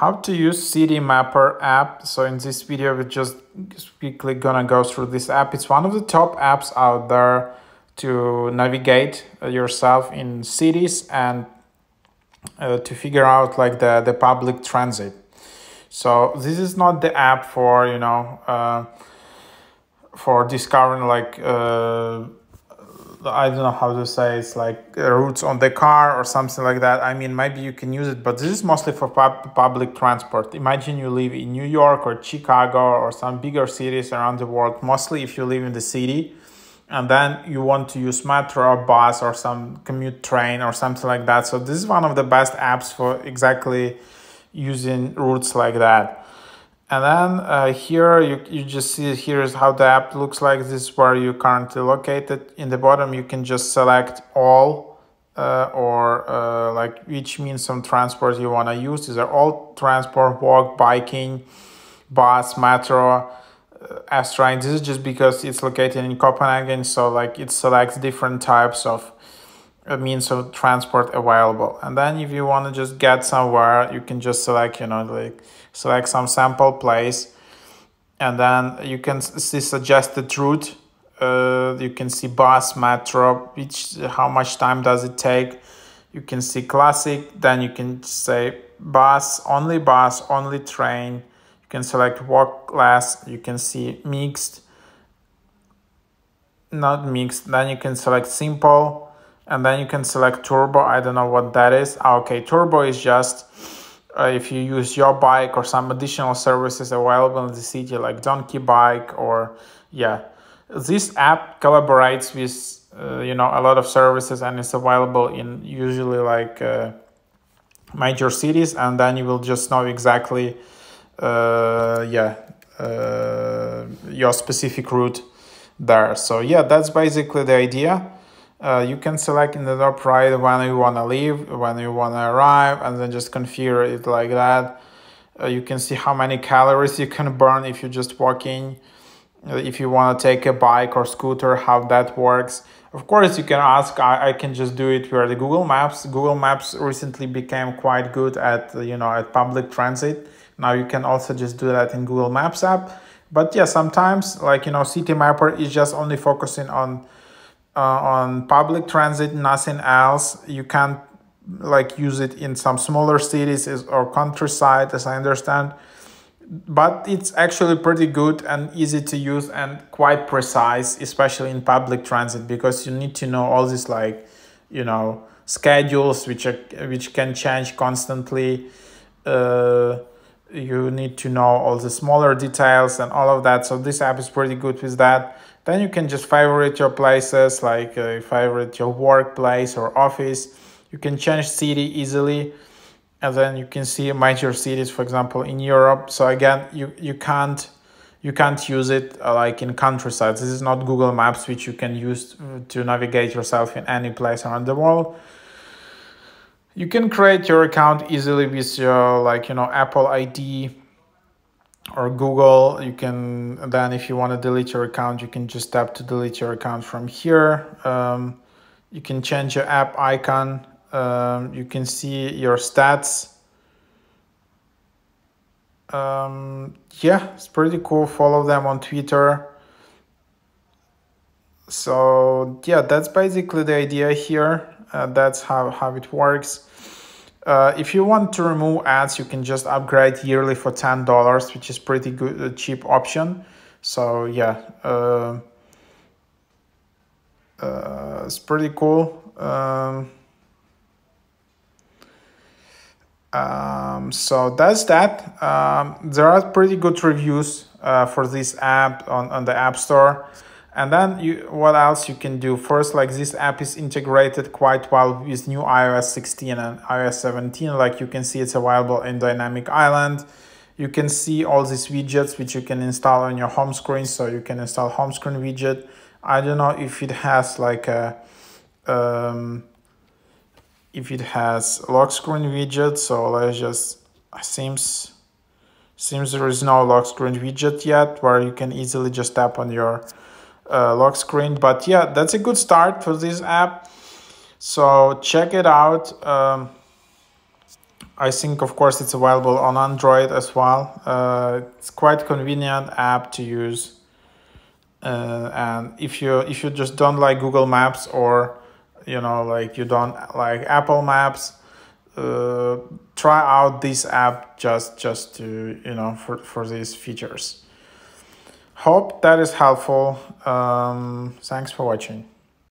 how to use Citymapper app. So in this video, we're just quickly gonna go through this app. It's one of the top apps out there to navigate yourself in cities and to figure out like the public transit. So this is not the app for, for discovering like, I don't know how to say, it's like routes on the car or something like that. I mean, maybe you can use it, but this is mostly for public transport. Imagine you live in New York or Chicago or some bigger cities around the world, mostly if you live in the city, and then you want to use metro or bus or some commute train or something like that. So this is one of the best apps for exactly using routes like that. And then here you just see here's how the app looks like. This is where you're currently located. In the bottom, you can just select all or like which means of transport you want to use. These are all transport: walk, biking, bus, metro, S-train. This is just because it's located in Copenhagen, so like it selects different types of means of transport available. And then if you want to just get somewhere, you can just select, like select some sample place, and then you can see suggested route. You can see bus, metro, how much time does it take. You can see classic, then you can say bus, only train. You can select walk class. You can see mixed, not mixed. Then you can select simple. And then you can select turbo. I don't know what that is. Okay, turbo is just if you use your bike or some additional services available in the city, like donkey bike or This app collaborates with a lot of services, and it's available in usually like major cities, and then you will just know exactly your specific route there. So that's basically the idea. You can select in the top right when you want to leave, when you want to arrive, and then just configure it like that. You can see how many calories you can burn if you're just walking. If you want to take a bike or scooter, how that works. Of course, you can ask, I can just do it with the Google Maps. Google Maps recently became quite good at, at public transit. Now you can also just do that in Google Maps app. But sometimes like, Citymapper is just only focusing on public transit, nothing else. You can't like use it in some smaller cities or countryside, as I understand, but it's actually pretty good and easy to use and quite precise, especially in public transit, because you need to know all these like schedules which can change constantly. You need to know all the smaller details and all of that. So this app is pretty good with that. Then you can just favorite your places, like favorite your workplace or office. You can change city easily, and then you can see major cities, for example, in Europe. So again, you can't use it like in countryside. This is not Google Maps, which you can use to navigate yourself in any place around the world. You can create your account easily with your Apple ID or Google. You can then, if you want to delete your account, you can just tap to delete your account from here. You can change your app icon. You can see your stats. It's pretty cool. Follow them on Twitter. So that's basically the idea here. That's how it works. If you want to remove ads, you can just upgrade yearly for $10, which is pretty good, cheap option. So it's pretty cool. So that's that. There are pretty good reviews for this app on the App Store. And then what else you can do? First, like this app is integrated quite well with new iOS 16 and iOS 17. Like you can see, it's available in Dynamic Island. You can see all these widgets which you can install on your home screen. So you can install home screen widget. I don't know if it has like a if it has lock screen widget. So let's just seems there is no lock screen widget yet, where you can easily just tap on your lock screen. But that's a good start for this app, so check it out. I think, of course, it's available on Android as well. It's quite convenient app to use. And if you just don't like Google Maps, or like you don't like Apple Maps, try out this app just to for these features. Hope that is helpful. Thanks for watching.